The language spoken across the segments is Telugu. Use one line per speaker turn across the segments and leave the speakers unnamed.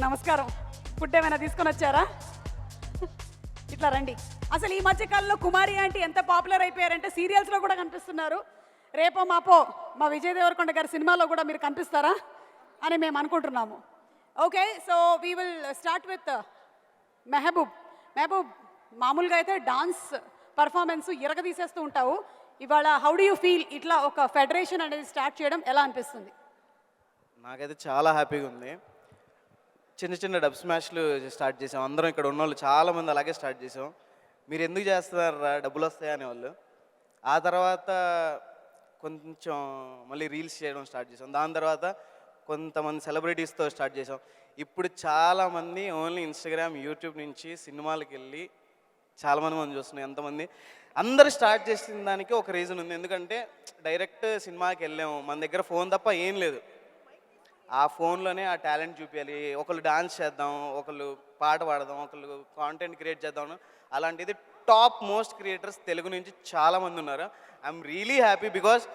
నమస్కారం. ఫుడ్ ఏమైనా తీసుకొని వచ్చారా? ఇట్లా రండి. అసలు ఈ మధ్య కాలంలో కుమారి ఆంటీ ఎంత పాపులర్ అయిపోయారంటే సీరియల్స్లో కూడా కనిపిస్తున్నారు. రేపో మాపో మా విజయ్ దేవరకొండ గారి సినిమాలో కూడా మీరు కనిపిస్తారా అని మేము అనుకుంటున్నాము. Okay, so we will start with Mehboob. Mehboob, మామూలుగా అయితే డాన్స్ పర్ఫార్మెన్స్ ఇరగదీసేస్తూ ఉంటావు. ఇవాళ హౌ డు యూ ఫీల్ ఇట్లా ఒక ఫెడరేషన్ అనేది స్టార్ట్ చేయడం ఎలా అనిపిస్తుంది?
నాకైతే చాలా హ్యాపీగా ఉంది. చిన్న చిన్న డబ్ స్మాష్లు స్టార్ట్ చేసాం. అందరం ఇక్కడ ఉన్న వాళ్ళు చాలామంది అలాగే స్టార్ట్ చేసాం. మీరు ఎందుకు చేస్తున్నారా, డబ్బులు వస్తాయి అనేవాళ్ళు. ఆ తర్వాత కొంచెం మళ్ళీ రీల్స్ చేయడం స్టార్ట్ చేసాం. దాని తర్వాత కొంతమంది సెలబ్రిటీస్తో స్టార్ట్ చేసాం. ఇప్పుడు చాలామంది ఓన్లీ ఇన్స్టాగ్రామ్, యూట్యూబ్ నుంచి సినిమాలకు వెళ్ళి చాలామంది చూస్తున్నాం. ఎంతమంది అందరు స్టార్ట్ చేసిన దానికి ఒక రీజన్ ఉంది. ఎందుకంటే డైరెక్ట్ సినిమాకి వెళ్ళాము, మన దగ్గర ఫోన్ తప్ప ఏం లేదు. ఆ ఫోన్లోనే ఆ టాలెంట్ చూపించాలి. ఒకళ్ళు డాన్స్ చేద్దాం, ఒకళ్ళు పాట పాడదాం, ఒకళ్ళు కాంటెంట్ క్రియేట్ చేద్దాం. అలాంటిది టాప్ మోస్ట్ క్రియేటర్స్ తెలుగు నుంచి చాలామంది ఉన్నారు. ఐఎమ్ రియలీ హ్యాపీ బికాజ్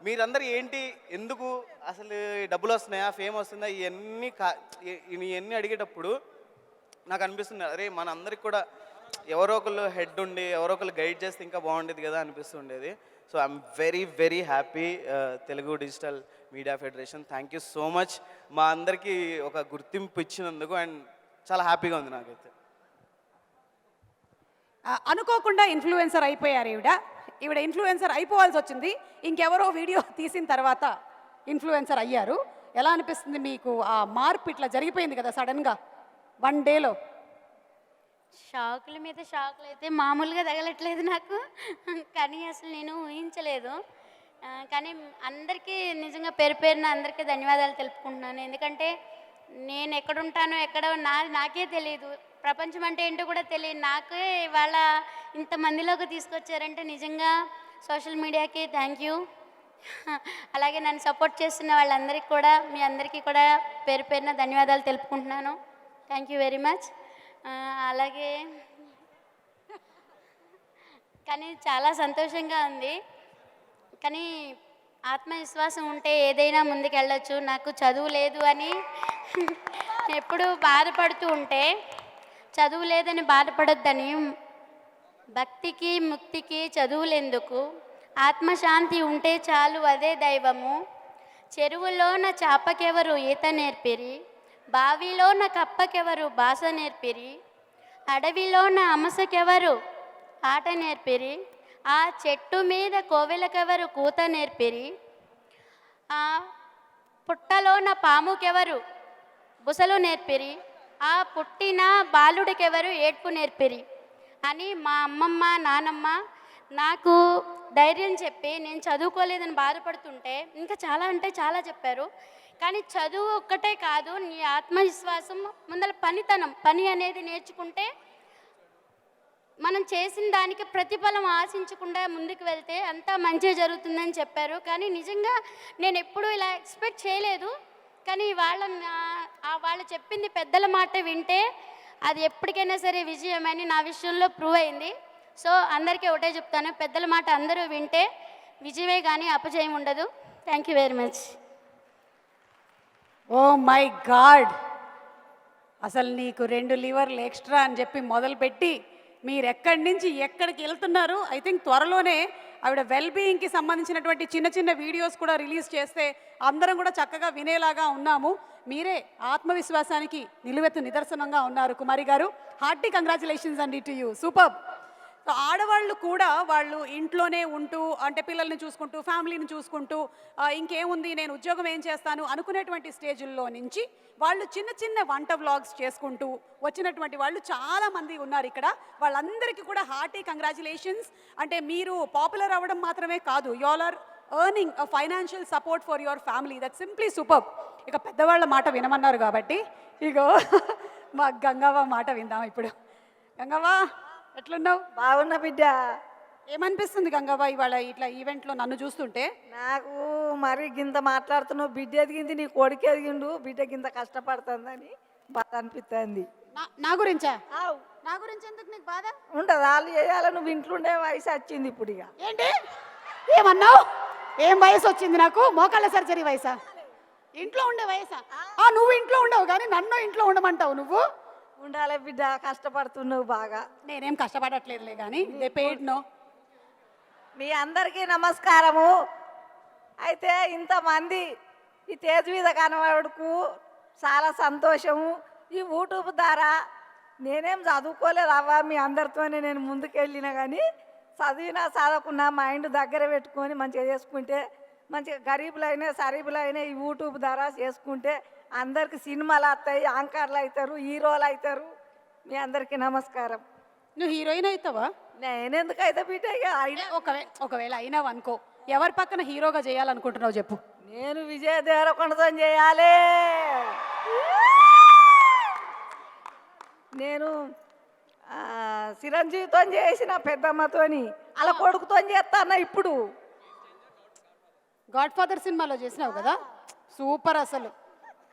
మీరందరూ ఏంటి, ఎందుకు అసలు డబ్బులు వస్తున్నాయా, ఫేమ్ వస్తుందా, ఇవన్నీ అడిగేటప్పుడు నాకు అనిపిస్తుంది, అరే మన అందరికి కూడా ఎవరో ఒకళ్ళు హెడ్ ఉండి ఎవరో ఒకళ్ళు గైడ్ చేస్తే ఇంకా బాగుండేది కదా అనిపిస్తుండేది. So I'm very very happy. Telugu digital media federation, thank you so much. మా అందరికీ ఒక గుర్తింపు ఇచ్చినందుకు అండ్ చాలా హ్యాపీగా ఉంది నాకైతే.
అనుకోకుండా ఇన్ఫ్లుయెన్సర్ అయిపోయారు ఈవిడ ఇన్ఫ్లుయెన్సర్ అయిపోవాల్సి వచ్చింది. ఇంకెవరో వీడియో తీసిన తర్వాత ఇన్ఫ్లుయెన్సర్ అయ్యారు. ఎలా అనిపిస్తుంది మీకు? ఆ మార్పు ఇట్లా జరిగిపోయింది కదా సడన్గా 1 డేలో.
షాకుల మీద షాకులు అయితే మామూలుగా తగలట్లేదు నాకు. కానీ అసలు నేను ఊహించలేదు. కానీ అందరికీ నిజంగా పేరున అందరికీ ధన్యవాదాలు తెలుపుకుంటున్నాను. ఎందుకంటే నేను ఎక్కడుంటానో నాకే తెలియదు. ప్రపంచం అంటే ఏంటో కూడా తెలియదు. నాకే ఇవాళ ఇంతమందిలోకి తీసుకొచ్చారంటే నిజంగా సోషల్ మీడియాకి థ్యాంక్ యూ. అలాగే నన్ను సపోర్ట్ చేస్తున్న వాళ్ళందరికీ కూడా, మీ అందరికీ కూడా పేరున ధన్యవాదాలు తెలుపుకుంటున్నాను. Thank you very much. అలాగే కానీ చాలా సంతోషంగా ఉంది. కానీ ఆత్మవిశ్వాసం ఉంటే ఏదైనా ముందుకెళ్ళొచ్చు. నాకు చదువు లేదు అని ఎప్పుడు బాధపడుతూ ఉంటే, చదువు లేదని బాధపడొద్దని, భక్తికి ముక్తికి చదువులెందుకు, ఆత్మశాంతి ఉంటే చాలు అదే దైవము, చెరువులోన చాపకెవరు ఈత నేర్పిరి, బావిలోన కప్పకెవరు భాష నేర్పిరి, అడవిలోన అమసకెవరు ఆట నేర్పిరి, ఆ చెట్టు మీద కోవెలకెవరు కూత నేర్పిరి, ఆ పుట్టలోన పాముకెవరు బుసలు నేర్పిరి, ఆ పుట్టిన బాలుడికెవరు ఏడ్పు నేర్పిరి అని మా అమ్మమ్మ నానమ్మ నాకు ధైర్యం చెప్పి, నేను చదువుకోలేదని బాధపడుతుంటే ఇంకా చాలా అంటే చాలా చెప్పారు. కానీ చదువు ఒక్కటే కాదు, నీ ఆత్మవిశ్వాసం ముందర పని అనేది నేర్చుకుంటే మనం చేసిన దానికి ప్రతిఫలం ఆశించకుండా ముందుకు వెళ్తే అంతా మంచి జరుగుతుందని చెప్పారు. కానీ నిజంగా నేను ఎప్పుడూ ఇలా ఎక్స్పెక్ట్ చేయలేదు. కానీ వాళ్ళు చెప్పింది పెద్దల మాట వింటే అది ఎప్పటికైనా సరే విజయమని నా విషయంలో ప్రూవ్ అయింది. సో అందరికీ ఒకటే చెప్తాను, పెద్దల మాట అందరూ వింటే విజయమే కానీ అపజయం ఉండదు. Thank you very much.
Oh my God, అసలు నీకు 2 లివర్లు ఎక్స్ట్రా అని చెప్పి మొదలుపెట్టి మీరు ఎక్కడి నుంచి ఎక్కడికి వెళ్తున్నారు. ఐ థింక్ త్వరలోనే ఆవిడ వెల్బీయింగ్కి సంబంధించినటువంటి చిన్న చిన్న వీడియోస్ కూడా రిలీజ్ చేస్తే అందరం కూడా చక్కగా వినేలాగా ఉన్నాము. మీరే ఆత్మవిశ్వాసానికి నిలువెత్తు నిదర్శనంగా ఉన్నారు కుమారి గారు. హార్టీ కంగ్రాచులేషన్స్ అండి టు యూ. సూపర్. సో ఆడవాళ్ళు కూడా వాళ్ళు ఇంట్లోనే ఉంటూ, అంటే పిల్లల్ని చూసుకుంటూ, ఫ్యామిలీని చూసుకుంటూ, ఇంకేముంది నేను ఉద్యోగం ఏం చేస్తాను అనుకునేటువంటి స్టేజ్ల్లో నుంచి వాళ్ళు చిన్న చిన్న వంట వ్లాగ్స్ చేసుకుంటూ వచ్చినటువంటి వాళ్ళు చాలామంది ఉన్నారు ఇక్కడ. వాళ్ళందరికీ కూడా హార్టీ కంగ్రాచులేషన్స్. అంటే మీరు పాపులర్ అవ్వడం మాత్రమే కాదు, you all are earning a financial support for your family. That simply super. ఇక పెద్దవాళ్ళ మాట వినమన్నారు కాబట్టి ఇగో మా గంగవ్వ మాట విందాం ఇప్పుడు. గంగవ్వ, ఎట్లున్నావు?
బాగున్నా బిడ్డ.
ఏమనిపిస్తుంది గంగవ్వ ఇవాళ ఇట్లా ఈవెంట్లో నన్ను చూస్తుంటే?
నాకు మరి గింత మాట్లాడుతున్నావు, బిడ్డ ఎదిగింది, నీ కొడుకు ఎదిగిండు, బిడ్డ గింత కష్టపడుతుందని బాధ అనిపిస్తుంది.
నా గురించా? నా గురించి ఎందుకు నీకు బాధ?
ఉండదు, వాళ్ళు చేయాలి, నువ్వు ఇంట్లోండే వయసు వచ్చింది ఇప్పుడు. ఇక
ఏంటి ఏమన్నావు? ఏం వయసు వచ్చింది నాకు? మోకాళ్ళ సర్జరీ వయసా? ఇంట్లో ఉండే వయసా నువ్వు ఇంట్లో ఉండవు కానీ నన్ను ఇంట్లో ఉండమంటావు నువ్వు.
ఉండాలి బిడ్డ, కష్టపడుతున్నావు బాగా.
నేనేం కష్టపడట్లేదులే కానీ దే పెయిడ్ నో.
మీ అందరికీ నమస్కారము. అయితే ఇంతమంది ఈ తేజ్ మీద కనబడుకు చాలా సంతోషము. ఈ యూట్యూబ్ ద్వారా నేనేం చదువుకోలేదు అవ్వ, మీ అందరితోనే నేను ముందుకెళ్ళినా కానీ చదివినా చదవకున్నా మైండ్ దగ్గర పెట్టుకొని మంచిగా చేసుకుంటే మంచిగా గరీబులైనా సరీబులైనా ఈ యూట్యూబ్ ద్వారా చేసుకుంటే అందరికి సినిమాలు వస్తాయి, యాంకర్లు అవుతారు, హీరోలు అవుతారు. మీ అందరికీ నమస్కారం.
నువ్వు హీరోయిన్ అవుతావా?
నేనెందుకు అయితే బిడ్డ ఇక అయినా
ఒకవేళ అయినావు అనుకో, ఎవరి పక్కన హీరోగా చేయాలనుకుంటున్నావు చెప్పు.
నేను విజయ దేవరకొండతో చేయాలి. నేను చిరంజీవితో చేసిన పెద్దమ్మతోని అలా కొడుకుతో చేస్తాను. ఇప్పుడు
గాడ్ ఫాదర్ సినిమాలో చేసినావు కదా, సూపర్ అసలు.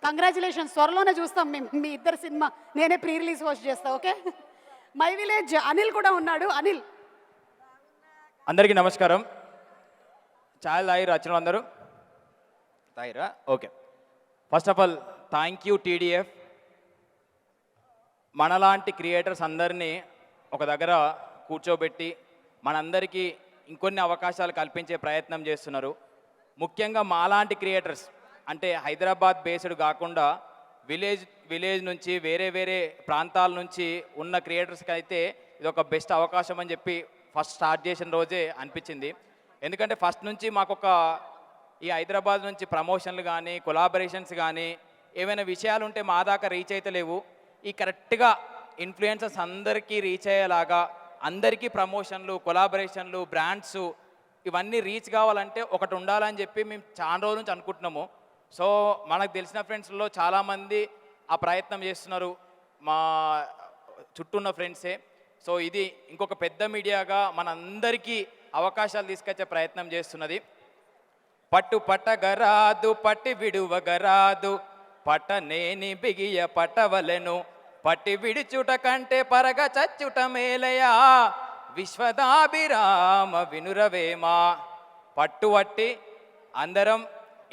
కంగ్రాచులేషన్స్, త్వరలోనే చూస్తాం మీ ఇద్దరు సినిమా. నేనే ప్రీ రిలీజ్ హోస్ట్ చేస్తా. ఓకే, మై విలేజ్ అనిల్ కూడా ఉన్నాడు. అనిల్,
అందరికీ నమస్కారం. ఛాయ్ తాగిరా వచ్చిన అందరూ? తాగిరా? Okay. First of all thank you TDF. మనలాంటి క్రియేటర్స్ అందరినీ ఒక దగ్గర కూర్చోబెట్టి మనందరికీ ఇంకొన్ని అవకాశాలు కల్పించే ప్రయత్నం చేస్తున్నారు. ముఖ్యంగా మాలాంటి క్రియేటర్స్ అంటే హైదరాబాద్ బేస్డ్ కాకుండా విలేజ్ నుంచి వేరే వేరే ప్రాంతాల నుంచి ఉన్న క్రియేటర్స్కి అయితే ఇది ఒక బెస్ట్ అవకాశం అని చెప్పి ఫస్ట్ స్టార్ట్ చేసిన రోజే అనిపించింది. ఎందుకంటే ఫస్ట్ నుంచి మాకొక ఈ హైదరాబాద్ నుంచి ప్రమోషన్లు కానీ కొలాబరేషన్స్ కానీ ఏమైనా విషయాలు ఉంటే మా దాకా రీచ్ అయితే లేవు. ఈ కరెక్ట్గా ఇన్ఫ్లుయెన్సర్స్ అందరికీ రీచ్ అయ్యేలాగా అందరికీ ప్రమోషన్లు, కొలాబరేషన్లు, బ్రాండ్స్ ఇవన్నీ రీచ్ కావాలంటే ఒకటి ఉండాలని చెప్పి మేము చాలా రోజుల నుంచి అనుకుంటున్నాము. సో మనకు తెలిసిన ఫ్రెండ్స్లో చాలామంది ఆ ప్రయత్నం చేస్తున్నారు, మా చుట్టూ ఉన్న ఫ్రెండ్సే. సో ఇది ఇంకొక పెద్ద మీడియాగా మనందరికీ అవకాశాలు తీసుకొచ్చే ప్రయత్నం చేస్తున్నది. పట్టు పట్టగరాదు పట్టి విడువగరాదు పట్టనేని బిగియ పట్టవలెను పట్టి విడిచుట కంటే పరగ చచ్చుట మేలయా విశ్వదాభిరామ వినురవేమా. పట్టుబట్టి అందరం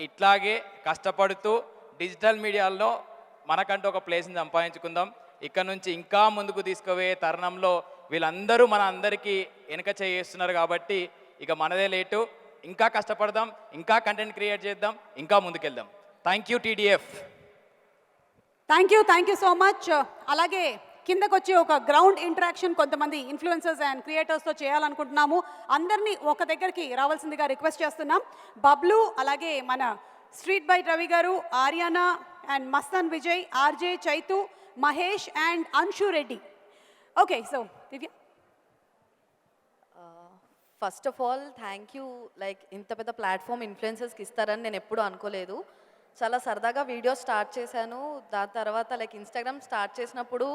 ఇట్లాగే కష్టపడుతూ డిజిటల్ మీడియాలో మనకంటూ ఒక ప్లేస్ని సంపాదించుకుందాం. ఇక్కడ నుంచి ఇంకా ముందుకు తీసుకుపోయే తరుణంలో వీళ్ళందరూ మన అందరికీ వెనక చేస్తున్నారు కాబట్టి ఇక మనదే లేటు. ఇంకా కష్టపడదాం, ఇంకా కంటెంట్ క్రియేట్ చేద్దాం, ఇంకా ముందుకెళ్దాం. Thank you TDF.
Thank you so much. అలాగే కిందకు వచ్చి ఒక గ్రౌండ్ ఇంటరాక్షన్ కొంతమంది ఇన్ఫ్లుయెన్సర్స్ అండ్ క్రియేటర్స్తో చేయాలనుకుంటున్నాము. అందరినీ ఒక దగ్గరికి రావాల్సిందిగా రిక్వెస్ట్ చేస్తున్నాం. బబ్లు, అలాగే మన స్ట్రీట్ బైట్ రవి గారు, Ariyana and Mastan Vijay, RJ Chaitu, Mahesh and Anshu Reddy. Okay, so Divya.
First of all thank you. Like ఇంత పెద్ద ప్లాట్ఫామ్ ఇన్ఫ్లుయెన్సర్స్కి ఇస్తారని నేను ఎప్పుడూ అనుకోలేదు. చాలా సరదాగా వీడియో స్టార్ట్ చేశాను. దాని తర్వాత లైక్ ఇన్స్టాగ్రామ్ స్టార్ట్ చేసినప్పుడు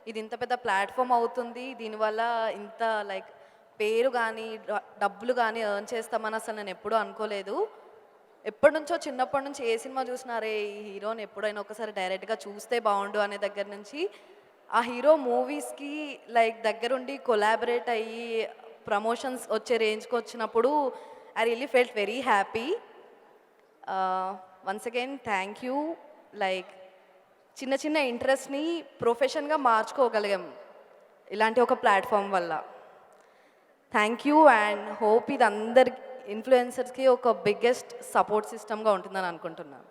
ఇది ఇంత పెద్ద ప్లాట్ఫామ్ అవుతుంది, దీనివల్ల ఇంత లైక్ పేరు కానీ డబ్బులు కానీ ఎర్న్ చేస్తామని అసలు నేను ఎప్పుడూ అనుకోలేదు. ఎప్పటి నుంచో చిన్నప్పటి నుంచి ఏ సినిమా చూసినారే ఈ హీరోని ఎప్పుడైనా ఒకసారి డైరెక్ట్గా చూస్తే బాగుండు అనే దగ్గర నుంచి ఆ హీరో మూవీస్కి లైక్ దగ్గరుండి కొలాబరేట్ అయ్యి ప్రమోషన్స్ వచ్చే రేంజ్కి వచ్చినప్పుడు I really felt very happy. Once again thank you. Like చిన్న చిన్న ఇంట్రెస్ట్ని ప్రొఫెషన్గా మార్చుకోగలిగాం ఇలాంటి ఒక ప్లాట్ఫామ్ వల్ల. థ్యాంక్ యూ అండ్ హోప్ ఇది అందరి ఇన్ఫ్లుయెన్సర్స్కి ఒక బిగ్గెస్ట్ సపోర్ట్ సిస్టమ్గా ఉంటుందని అనుకుంటున్నాను.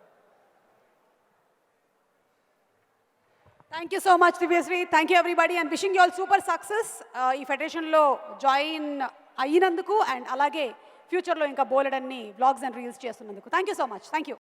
Thank you so much Divyashree. Thank you everybody and wishing you all super success ఈ ఫెడరేషన్లో జాయిన్ అయినందుకు అండ్ అలాగే ఫ్యూచర్లో ఇంకా బోలెడన్ని వ్లాగ్స్ అండ్ రీల్స్ చేస్తున్నందుకు. Thank you so much. Thank you.